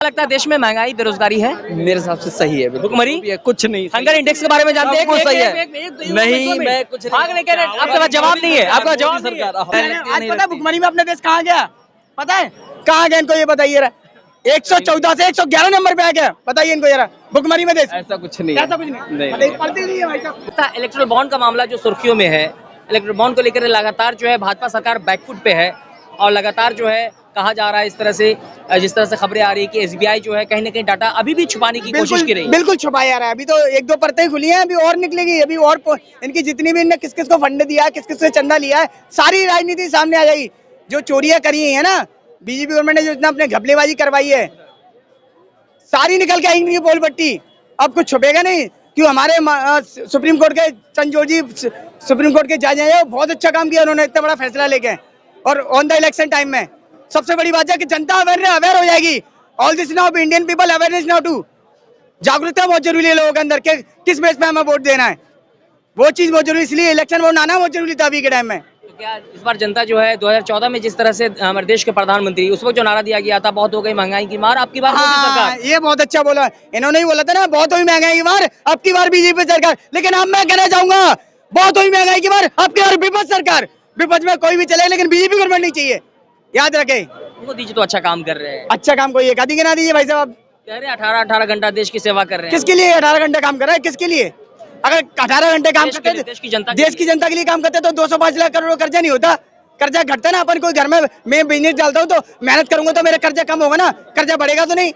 लगता है देश में महंगाई बेरोजगारी है? मेरे हिसाब से सही है। भुखमरी कुछ नहीं, हंगर इंडेक्स के बारे में जानते हैं? बिल्कुल सही है। नहीं, मैं कुछ आपके पास जवाब नहीं है, आपका जवाब नहीं है। आज पता है भुखमरी में अपना देश कहाँ गया? पता है कहाँ गया? इनको ये बताइए। 114 से 111 नंबर पे आ गया। बताइए इनको जरा, भुखमरी में देश। ऐसा कुछ नहीं, ऐसा कुछ नहीं पढ़ते नहीं है भाई साहब। इलेक्ट्रल बॉन्ड का मामला जो सुर्खियों में है, इलेक्ट्रल बॉन्ड को लेकर लगातार जो है भाजपा सरकार बैकफुट पे है और लगातार जो है कहा जा रहा है इस तरह से, जिस तरह से खबरें आ रही है कि एसबीआई जो है कहीं ना कहीं डाटा अभी भी छुपाने की कोशिश की रही है। बिल्कुल छुपाया जा रहा है। अभी तो 1-2 परतें खुली हैं, अभी और निकलेगी। अभी और इनकी जितनी भी इनने किस किस को फंड दिया है, किस किस से चंदा लिया है, सारी राजनीति सामने आ जाएगी। जो चोरियां करी है ना बीजेपी गवर्नमेंट ने, जो इतना अपने घपलेबाजी करवाई है, सारी निकल के आएंगी पोल पट्टी। अब कुछ छुपेगा नहीं। क्यों? हमारे सुप्रीम कोर्ट के चंद्रचूड़ जी सुप्रीम कोर्ट के जज हैं, बहुत अच्छा काम किया उन्होंने, इतना बड़ा फैसला लेके। और ऑन द इलेक्शन टाइम में सबसे बड़ी बात है कि जनता अवेयर हो जाएगी। All this now Indian people awareness now too. जागरूकता बहुत जरूरी है लोगों के अंदर के किस बेस पे हमें वोट देना है, वो चीज बहुत जरूरी। इसलिए इलेक्शन वोट आना बहुत जरूरी था अभी के टाइम में। तो क्या इस बार जनता जो है 2014 में जिस तरह से हमारे देश के प्रधानमंत्री उस वक्त जो नारा दिया गया था, बहुत हो गई महंगाई की मार, आपकी बार मोदी सरकार? ये बहुत अच्छा बोला इन्होंने ही बोला था ना, बहुत हुई महंगाई की मार, अब की बार बीजेपी सरकार। लेकिन अब मैं कहना चाहूंगा, बहुत हुई महंगाई की मार, अब की बार विपक्ष सरकार। विपक्ष में कोई भी चले लेकिन बीजेपी गवर्नमेंट नहीं चाहिए, याद रखे। मोदी जी तो अच्छा काम कर रहे हैं। अच्छा काम कोई एक आधी गिना दीजिए भाई साहब। कह रहे हैं 18 घंटा देश की सेवा कर रहे हैं। किसके लिए 18 घंटे काम कर रहा है? किसके लिए? अगर 18 घंटे काम करते देश की जनता के लिए काम करते तो 205 लाख करोड़ कर्जा नहीं होता। कर्जा घटता ना। अपन कोई घर में मैं बिजनेस डालता हूँ तो मेहनत करूंगा तो मेरा कर्जा कम होगा ना, कर्जा बढ़ेगा तो नहीं।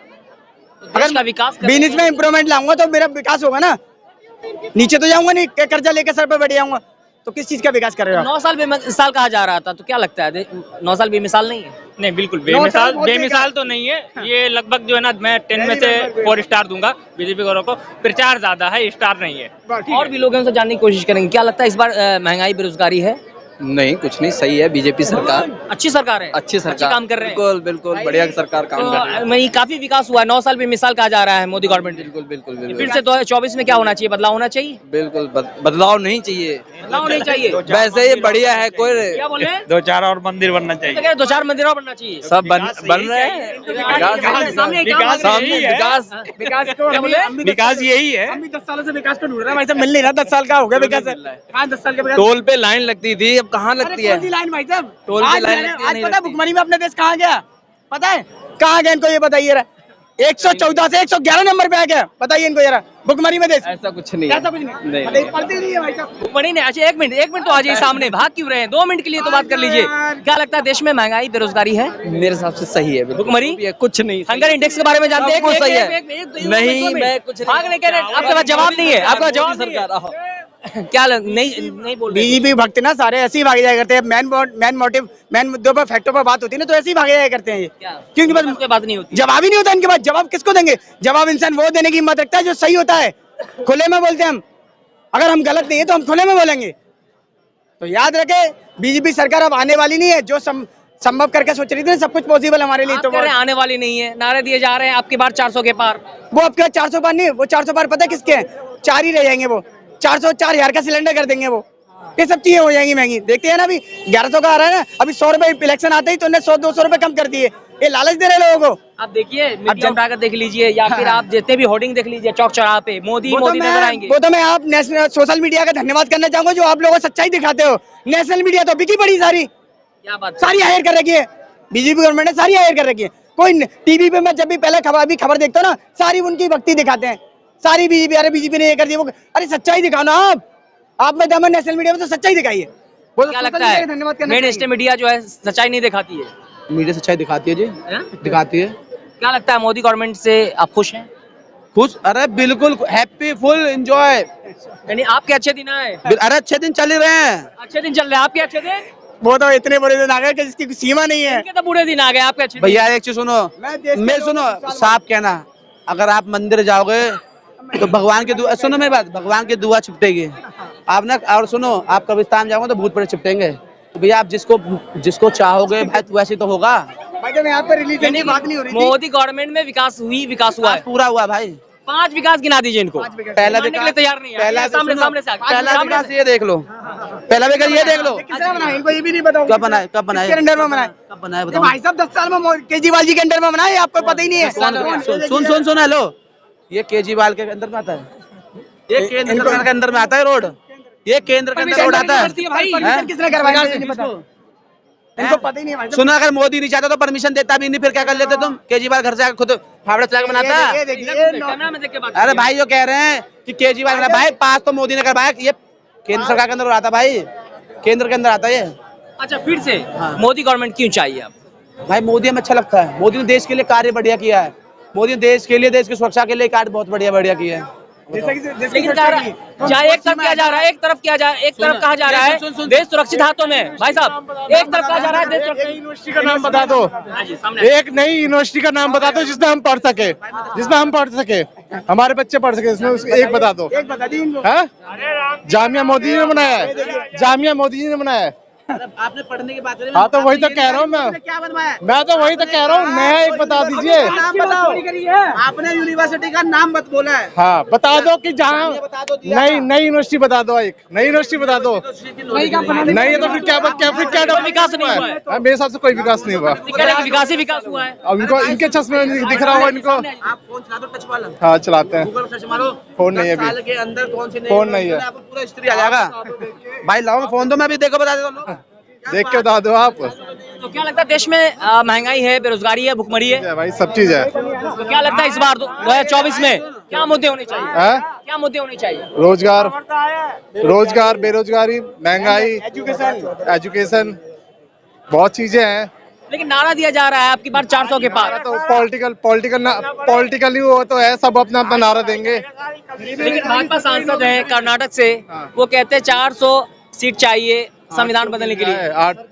अगर विकास बिजनेस में इंप्रूवमेंट लाऊंगा तो मेरा विकास होगा ना, नीचे तो जाऊंगा नहीं, कर्जा लेकर सर पे बैठ जाऊंगा तो किस चीज का विकास कर रहे हो? 9 साल बेमिसाल कहा जा रहा था, तो क्या लगता है 9 साल बेमिसाल नहीं है? नहीं, बिल्कुल बेमिसाल तो नहीं है। ये लगभग जो है ना, मैं 10 में से 4 स्टार दूंगा बीजेपी गवर्नमेंट को। प्रचार ज्यादा है, स्टार नहीं है। और भी लोग उनसे जानने की कोशिश करेंगे। क्या लगता है इस बार महंगाई बेरोजगारी है? नहीं कुछ नहीं, सही है। बीजेपी सरकार अच्छी सरकार है, अच्छी सरकार काम कर रहे हैं। बिल्कुल बिल्कुल बढ़िया सरकार काम कर रही है। वही काफी विकास हुआ है। 9 साल बेमिसाल कहा जा रहा है मोदी गवर्नमेंट। बिल्कुल बिल्कुल फिर बिल्कुल से 2024 में क्या होना चाहिए? बदलाव होना चाहिए? बिल्कुल बदलाव नहीं चाहिए, बदलाव नहीं चाहिए। वैसे ही बढ़िया है। कोई क्या बोल रहे हैं? 2-4 और मंदिर बनना चाहिए। 2-4 मंदिर और बनना चाहिए। सब बन रहे हैं। विकास यही है। हम भी 10 सालों से विकास को ढूंढ रहे हैं भाई साहब, मिल नहीं रहा। 10 साल का हो गया विकास। कहाँ 10 साल का? टोल पे लाइन लगती थी, अब कहाँ लगती है? लाइन भाई साहब, टोल पे लाइन लगती है, आज नहीं पता है लगती। भुखमरी में अपना देश कहाँ गया? पता है कहाँ गया? इनको ये बताइए। 114 से 111 नंबर पे आ गया। बताइए इनको जरा, भुखमरी में देश। ऐसा कुछ नहीं, ऐसा कुछ नहीं पढ़ते नहीं है भाई साहब। भुखमरी ने अच्छा 1 मिनट तो आ जाइए सामने, भाग क्यों रहे हैं? 2 मिनट के लिए तो बात कर लीजिए। क्या लगता है देश में महंगाई बेरोजगारी है? मेरे हिसाब से सही है। भुखमरी कुछ नहीं, हंगर इंडेक्स के बारे में जानते हैं? बिल्कुल सही है। नहीं, मैं कुछ आपके पास जवाब नहीं है, आपका जवाब सरकार क्या नहीं बोल रहे? बीजेपी भक्त ना सारे ऐसे ही भागे जाया करते हैं। मैन मुद्दों पर फैक्टों पर बात होती है ना, तो ऐसे ही भागे जाया करते हैं ये। क्योंकि बस बात नहीं होती, जवाब ही नहीं होता इनके पास। जवाब किसको देंगे? जवाब इंसान वो देने की हिम्मत रखता है जो सही होता है। खुले में बोलते हैं हम, अगर हम गलत नहीं है तो हम खुले में बोलेंगे। तो याद रखे, बीजेपी सरकार अब आने वाली नहीं है। जो संभव करके सोच रही थी सब कुछ पॉसिबल हमारे लिए, तो आने वाली नहीं है। नारे दिए जा रहे हैं आपकी बार 400 के पार। वो आपके 400 पार नहीं, वो 400 पार पता है किसके हैं? 4 ही रह जाएंगे। वो 404,000 का सिलेंडर कर देंगे। वो ये सब चीजें हो जाएंगी महंगी। देखते हैं ना, अभी 1100 का आ रहा है ना, अभी 100 रुपए इलेक्शन आते ही तो उन्हें 100-200 रुपए कम कर दिए। ये लालच दे रहे लोगों को। आप देखिए, मीडिया उठाकर देख लीजिए या फिर आप जितने भी होर्डिंग देख लीजिए चौक चौराहे पे, मोदी नजर आएंगे। वो तो मैं आप नेशनल सोशल मीडिया का धन्यवाद करना चाहूंगा, जो आप लोगों को सच्चाई दिखाते हो। नेशनल मीडिया तो बिकी पड़ी सारी, क्या बात, सारी हायर कर रखी है बीजेपी गवर्नमेंट ने, सारी हायर कर रखी है। कोई टीवी पे मैं जब भी पहले खबर देखता हूँ ना, सारी उनकी भक्ति दिखाते हैं। सारी बीजेपी, अरे बीजेपी ने ये कर दिया, वो अरे सच्चाई दिखाओ ना। आप में दम नेशनल मीडिया में तो सच्चाई दिखाइए। क्या लगता है मेन स्ट्रीम मीडिया जो है सच्चाई नहीं दिखाती है? मीडिया सच्चाई दिखाती है जी, दिखाती है। क्या लगता है मोदी गवर्नमेंट से आप खुश हैं? खुश? अरे बिल्कुल हैप्पी, फुल एंजॉय। यानी आपके अच्छे दिन आए? अरे अच्छे दिन चल रहे हैं। अच्छे दिन चल रहे हैं आपके अच्छे दिन? वो तो इतने बुरे दिन आ गए कि जिसकी सीमा नहीं है। तो बुरे दिन आ गए आपके अच्छे दिन? भैया एक चीज सुनो, मैं सुनो साफ कहना, अगर आप मंदिर जाओगे तो भगवान की दुआ, सुनो मेरी बात, भगवान की दुआ छिपटेगी। आप ना, और सुनो, आप कब्रिस्तान जाओगे तो भूत प्रेत छिपटेंगे। तो भैया आप जिसको चाहोगे भाई वैसे तो होगा। भाई तो यहाँ पे रिलीजन की बात नहीं हो रही थी। मोदी गवर्नमेंट में विकास हुआ है, पूरा हुआ भाई। 5 विकास गिना दीजिए इनको। पहला गिनाने के लिए तैयार नहीं है। पहला सामने सामने से आगे। पहला सामने विकास से। ये देख लो, पहला विकास ये देख लो। किसने बनाया इनको ये भी नहीं बताओ। कब बनाए, कब बनाए, किसके अंडर में बनाए? कब बनाए ये बताओ। भाई साहब 10 साल में केजरीवाल जी के अंडर में बनाए, आपको पता ही नहीं है। सुन हेलो, ये केजरीवाल के अंदर में आता है, ये केंद्र सरकार के अंदर में आता है रोड, ये केंद्र के अंदर रोड आता है। परमिशन किसने करवाया मुझे नहीं पता। इनको पता ही नहीं है भाई साहब। सुना, अगर मोदी नहीं चाहता तो परमिशन देता भी नहीं, फिर क्या कर लेते तुम? केजरीवाल घर से आके खुद फावड़ा चला के बनाता। ये देखिए कैमरा में देख के बात अरे भाई जो कह रहे हैं कि केजरीवाल का भाई पास तो मोदी ने करवाया, ये केंद्र सरकार के अंदर आता भाई, केंद्र के अंदर आता है ये। अच्छा फिर से हाँ। मोदी गवर्नमेंट क्यों चाहिए अब? भाई मोदी हमें अच्छा लगता है, मोदी ने देश के लिए कार्य बढ़िया किया है, मोदी ने देश के लिए, देश की सुरक्षा के लिए कार्य बहुत बढ़िया किया है। लेकिन जहाँ एक तरफ किया जा रहा है, एक तरफ कहा जा रहा है देश सुरक्षित हाथों में। भाई साहब एक तरफ कहा जा रहा है देश सुरक्षित। यूनिवर्सिटी का नाम बता दो, हाँ जी, सामने। एक नई यूनिवर्सिटी का नाम बता दो जिसमें हम पढ़ सके, हमारे बच्चे पढ़ सके, इसमें एक बता दो। एक बता दी इनको। हाँ? जामिया मोदी जी ने बनाया है, जामिया मोदी जी ने बनाया है। आपने पढ़ने की बात करी। हाँ तो वही तो कह रहा हूँ क्या बनवाया? मैं तो वही तो कह रहा हूँ, नया एक बता दीजिए। नाम बताओ, आपने यूनिवर्सिटी का नाम मत बोला है। हाँ बता दो कि जहाँ बता दो दिया। नई यूनिवर्सिटी बता दो, एक नई यूनिवर्सिटी बता दो। नहीं है तो फिर क्या विकास नहीं हुआ है। मेरे हिसाब से कोई विकास नहीं हुआ। विकास ही विकास हुआ है। अब इनको इनके चश्मे में दिख रहा होगा इनको। आप फोन चला दो टच वाला, हाँ चलाते हैं, गूगल सर्च मारो, फोन नहीं है 10 अभी। साल के अंदर कौन सी फोन नहीं है। आपको पूरा हिस्ट्री आ जाएगा। भाई लाओ फोन दो, मैं भी देखो बता देता हूँ। देख के बता दो आप। तो क्या लगता है देश में महंगाई है, बेरोजगारी है, भुखमरी है? भाई सब चीज है। तो क्या लगता है इस बार 2024 में क्या मुद्दे होने चाहिए? हाँ? क्या मुद्दे होने चाहिए? रोजगार, बेरोजगारी, महंगाई, एजुकेशन, बहुत चीजें हैं। लेकिन नारा दिया जा रहा है आपकी बार 400 के पार। तो पॉलिटिकली वो तो है, सब अपना अपना नारा देंगे। लेकिन भाजपा सांसद है कर्नाटक से, वो कहते हैं 400 सीट चाहिए संविधान बदलने के लिए।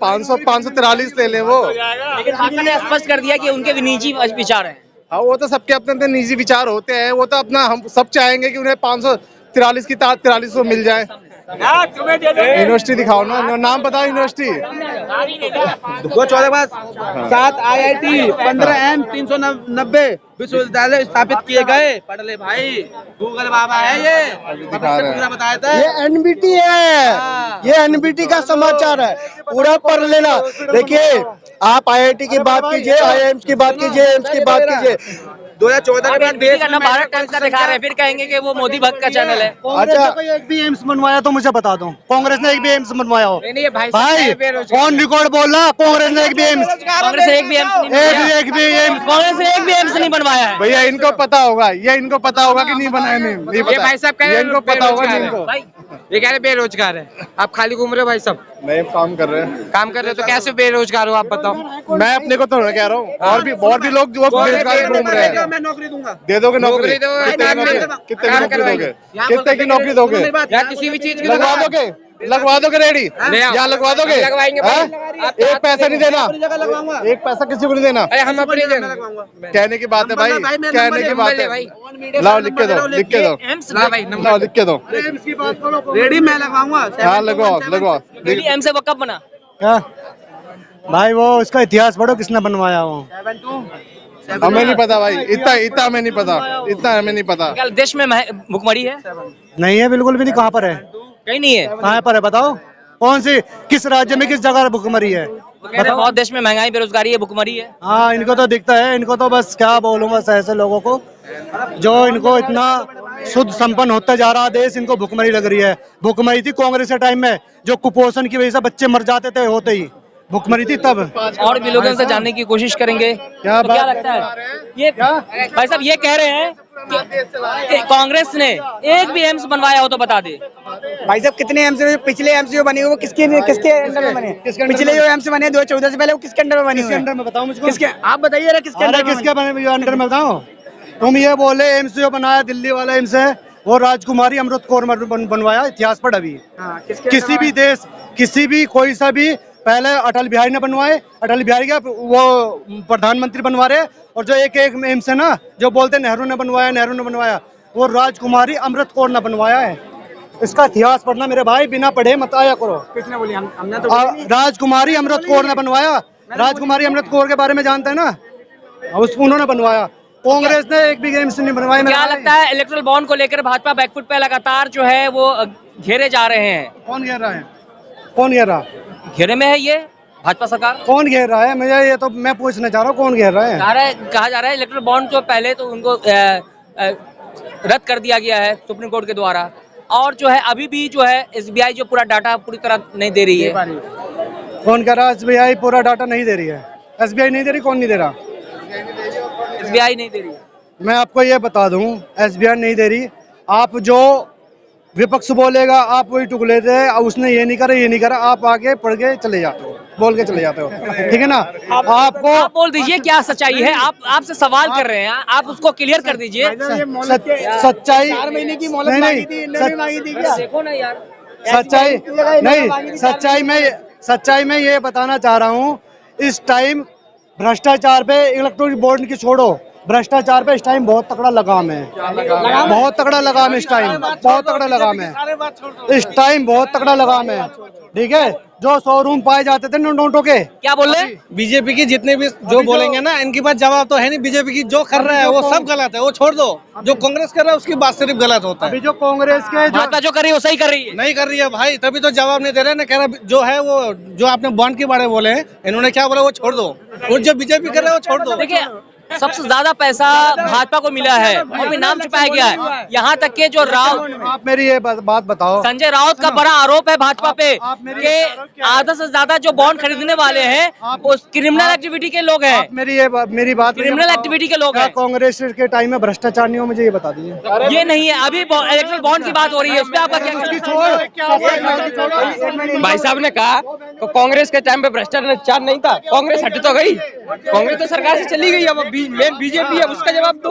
543 ले लें वो। लेकिन भाजपा ने स्पष्ट कर दिया कि उनके भी निजी विचार हैं। हाँ वो तो सबके अपने अपने निजी विचार होते हैं, वो तो अपना, हम सब चाहेंगे कि उन्हें 543 की 43 मिल जाए। यूनिवर्सिटी दिखाओ ना, नाम बताओ यूनिवर्सिटी। 2014 के बाद 7 IIT, 15 एम्स, 390 विश्वविद्यालय स्थापित किए गए। पढ़ ले भाई, गूगल बाबा है ये, दिखा रहे हैं। बताया था। ये NBT है, ये NBT का समाचार है, पूरा पढ़ लेना। देखिए आप IIT की बात कीजिए, IIMs की बात कीजिए, एम्स की बात कीजिए। 2014 के बाद देश करना भारत टाइम्स का दिखा रहे हैं, फिर कहेंगे कि वो मोदी भक्त का चैनल है। कांग्रेस ने कोई एक भी एम्स बनवाया तो मुझे बता दो, कांग्रेस ने एक भी एम्स बनवाया हो? भाई कौन रिकॉर्ड बोल रहा, कांग्रेस ने एक भी एम्स, कांग्रेस ने एक भी एम्स नहीं बनवाया। एक भी एम्स, कांग्रेस ने एक भी एम्स नहीं बनवाया है। भैया इनको पता होगा, ये इनको पता होगा कि नहीं बनाया, नहीं पता। भाई साहब कह रहे ये हैं इनको पता होगा नहीं इनको। भाई ये कह रहे बेरोजगार है, आप खाली घूम रहे हो भाई साहब, नहीं काम कर रहे हैं। काम कर रहे हो तो कैसे बेरोजगार हो आप बताओ? मैं अपने को तो नहीं कह रहा हूँ, और भी लोग जो बेरोजगार घूम रहे हैं। मैं नौकरी दूंगा। दे दोगे नौकरी? नौकरी दो, कितने की नौकरी दोगे? कितने की नौकरी दोगे? या किसी भी चीज की लगवा दोगे रेडी? ले आओ। या लगवा दोगे? लगवाएंगे हाँ? भाई। एक पैसा नहीं देना, लगवाऊंगा। एक पैसा किसी को नहीं देना। अरे हम अपने कहने की बात है भाई, कहने की बात है भाई। लाओ लिख के दो, लिख के दो, एम्स ला भाई लाओ नंबर लिख के दो। रेडी मैं लगवाऊंगा। हाँ लगवाओ। दिल्ली एम्स से वो कब बना? क्या भाई वो उसका इतिहास पढ़ो, किसने बनवाया वो? हमें नहीं पता भाई, इतना हमें नहीं पता। क्या देश में भुखमरी है? नहीं है, बिल्कुल भी नहीं। कहाँ पर है? कहीं नहीं है। कहाँ पर है बताओ, कौन सी, किस राज्य में, किस जगह भुखमरी है? वो कह रहे हैं बहुत देश में महंगाई, बेरोजगारी है, भुखमरी है। हाँ इनको तो दिखता है, इनको तो बस क्या बोलूंगा ऐसे लोगों को, जो इनको इतना शुद्ध संपन्न होता जा रहा देश, इनको भुखमरी लग रही है। भुखमरी थी कांग्रेस के टाइम में, जो कुपोषण की वजह से बच्चे मर जाते थे, होते ही भुखमरी थी तब। और भी लोगों से जानने की कोशिश करेंगे। क्या तो क्या बात लगता है ये भाई साहब ये कह रहे हैं कि कांग्रेस ने एक भी एम्स बनवाया हो तो बता दे। भाई साहब कितने एम्स, पिछले एम्स जो बने हुए वो किसके अंडर में बने? पिछले जो एम्स बने 2014 से पहले वो किसके अंडर में बने हुए? अंडर में बताओ मुझको, किसके? आप बताइए ना किसके अंडर में? किसके बने अंडर में बताओ। तुम ये बोले एम्स जो बनाया दिल्ली वाला एम्स है, वो राजकुमारी अमृत कौर बनवाया, इतिहास पढ़ अभी। किसी भी देश, किसी भी कोई सा भी, पहले अटल बिहारी ने बनवाए, अटल बिहारी का वो प्रधानमंत्री बनवा रहे, और जो एक एम्स है ना, जो बोलते नेहरू ने बनवाया, वो राजकुमारी अमृत कौर ने बनवाया है। इसका इतिहास पढ़ना मेरे भाई, बिना पढ़े मत आया करो। किसने बोली? हमने तो राजकुमारी अमृत कौर ने बनवाया, राजकुमारी अमृत कौर के बारे में जानते हैं ना, उन्होंने बनवाया। कांग्रेस ने एक भी एम्स नहीं बनवाई। मेरे क्या भाई। लगता है इलेक्ट्रल बॉन्ड को लेकर भाजपा बैकफुट पे लगातार जो है वो घेरे जा रहे हैं? कौन घेर रहा है? कौन घेर रहा? घेरे में है ये भाजपा सरकार? कौन घेर रहा है? मुझे ये तो मैं पूछना चाह रहा हूँ, कौन घेर रहा है? कहा जा रहा है इलेक्ट्रल बॉन्ड जो पहले तो उनको रद्द कर दिया गया है सुप्रीम कोर्ट के द्वारा, और जो है अभी भी जो है एसबीआई जो पूरा डाटा पूरी तरह नहीं दे रही है। कौन कह रहा है एसबीआई पूरा डाटा नहीं दे रही है? एसबीआई नहीं दे रही, कौन नहीं दे रहा? एसबीआई नहीं दे रही है। मैं आपको ये बता दूं, एसबीआई नहीं दे रही। आप जो विपक्ष बोलेगा आप वही टुक लेते हैं, उसने ये नहीं करा ये नहीं करा, आप आगे पढ़ के चले जाते हो, बोल के चले जाते हो, ठीक है ना? आपको आप बोल दीजिए क्या सच्चाई है, आप आपसे सवाल कर रहे हैं, आप उसको क्लियर कर दीजिए। सच्चाई 4 महीने की मोहलत मांगी थी, इनने भी मांगी थी क्या? देखो ना यार, सच्चाई नहीं, सच्चाई में ये बताना चाह रहा हूँ, इस टाइम भ्रष्टाचार पे इलेक्ट्रॉनिक बोर्ड की छोड़ो, भ्रष्टाचार पे इस टाइम बहुत तगड़ा लगाम है, बहुत तगड़ा लगाम है इस टाइम, बहुत तगड़ा लगाम है इस टाइम, बहुत तगड़ा लगाम है, ठीक है? जो शोरूम पाए जाते थे नोटों के, क्या बोल रहे हैं? बीजेपी की जितने भी जो बोलेंगे ना, इनके पास जवाब तो है नहीं। बीजेपी की जो कर रहा है वो सब गलत है, वो छोड़ दो। जो कांग्रेस कर रहा है उसकी बात सिर्फ गलत होता है। अभी जो कांग्रेस के जो भाजपा जो कर रही है वो सही कर रही है। नहीं कर रही है भाई, तभी तो जवाब नहीं दे रहे ना। कह रहा जो है वो जो आपने बॉन्ड के बारे में बोले हैं, इन्होंने क्या बोला वो छोड़ दो, और जो बीजेपी कर रहा है वो छोड़ दो। देखिए सबसे ज्यादा पैसा भाजपा को मिला है और भी नाम छुपाया गया है। यहाँ तक के जो राउत, आप मेरी ये बात बताओ, संजय राउत का बड़ा आरोप है भाजपा पे आप मेरी- कि आधा से ज्यादा जो बॉन्ड खरीदने वाले हैं वो क्रिमिनल एक्टिविटी के लोग हैं, मेरी बात क्रिमिनल एक्टिविटी के लोग क्या हैं। कांग्रेस के टाइम में भ्रष्टाचार नहीं हो? मुझे ये बता दीजिए। ये नहीं है, अभी इलेक्ट्रल बॉन्ड की बात हो रही है, उस पर आपका क्या भाई साहब ने कहा तो कांग्रेस के टाइम पे भ्रष्टाचार नहीं था, कांग्रेस हट तो गई, कांग्रेस तो सरकार से चली गई, अब मेन बीजेपी है, उसका जवाब दो।